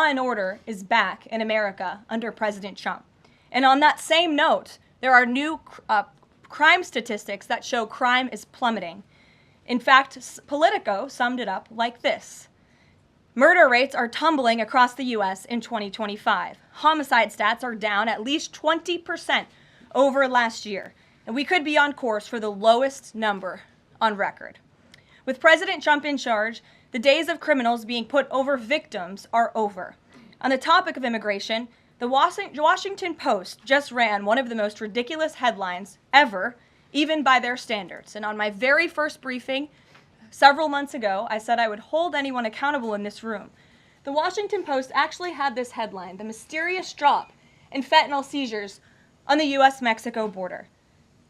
and order is back in America under President Trump. And on that same note, there are new crime statistics that show crime is plummeting. In fact, Politico summed it up like this. Murder rates are tumbling across the U.S. in 2025. Homicide stats are down at least 20% over last year, and we could be on course for the lowest number on record. With President Trump in charge, the days of criminals being put over victims are over. On the topic of immigration, the Washington Post just ran one of the most ridiculous headlines ever, even by their standards. And on my very first briefing, several months ago, I said I would hold anyone accountable in this room. The Washington Post actually had this headline, "The Mysterious Drop in Fentanyl Seizures on the U.S.-Mexico Border."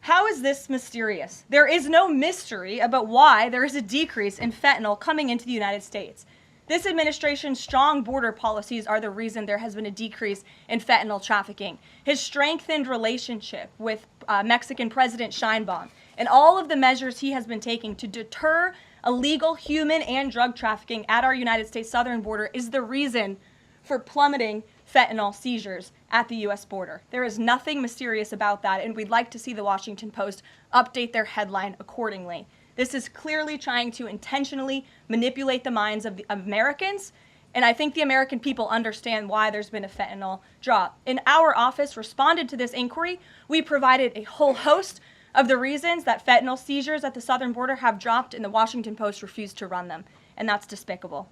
How is this mysterious? There is no mystery about why there is a decrease in fentanyl coming into the United States. This administration's strong border policies are the reason there has been a decrease in fentanyl trafficking. His strengthened relationship with Mexican President Sheinbaum and all of the measures he has been taking to deter illegal human and drug trafficking at our United States southern border is the reason for plummeting fentanyl seizures at the U.S. border. There is nothing mysterious about that, and we'd like to see the Washington Post update their headline accordingly. This is clearly trying to intentionally manipulate the minds of the Americans, and I think the American people understand why there's been a fentanyl drop. In our office responded to this inquiry. We provided a whole host of the reasons that fentanyl seizures at the southern border have dropped, and the Washington Post refused to run them, and that's despicable.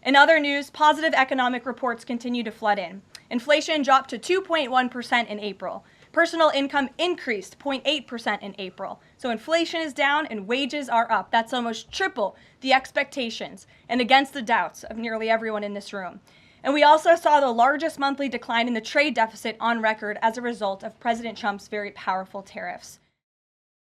In other news, positive economic reports continue to flood in. Inflation dropped to 2.1% in April. Personal income increased 0.8% in April. So inflation is down and wages are up. That's almost triple the expectations and against the doubts of nearly everyone in this room. And we also saw the largest monthly decline in the trade deficit on record as a result of President Trump's very powerful tariffs.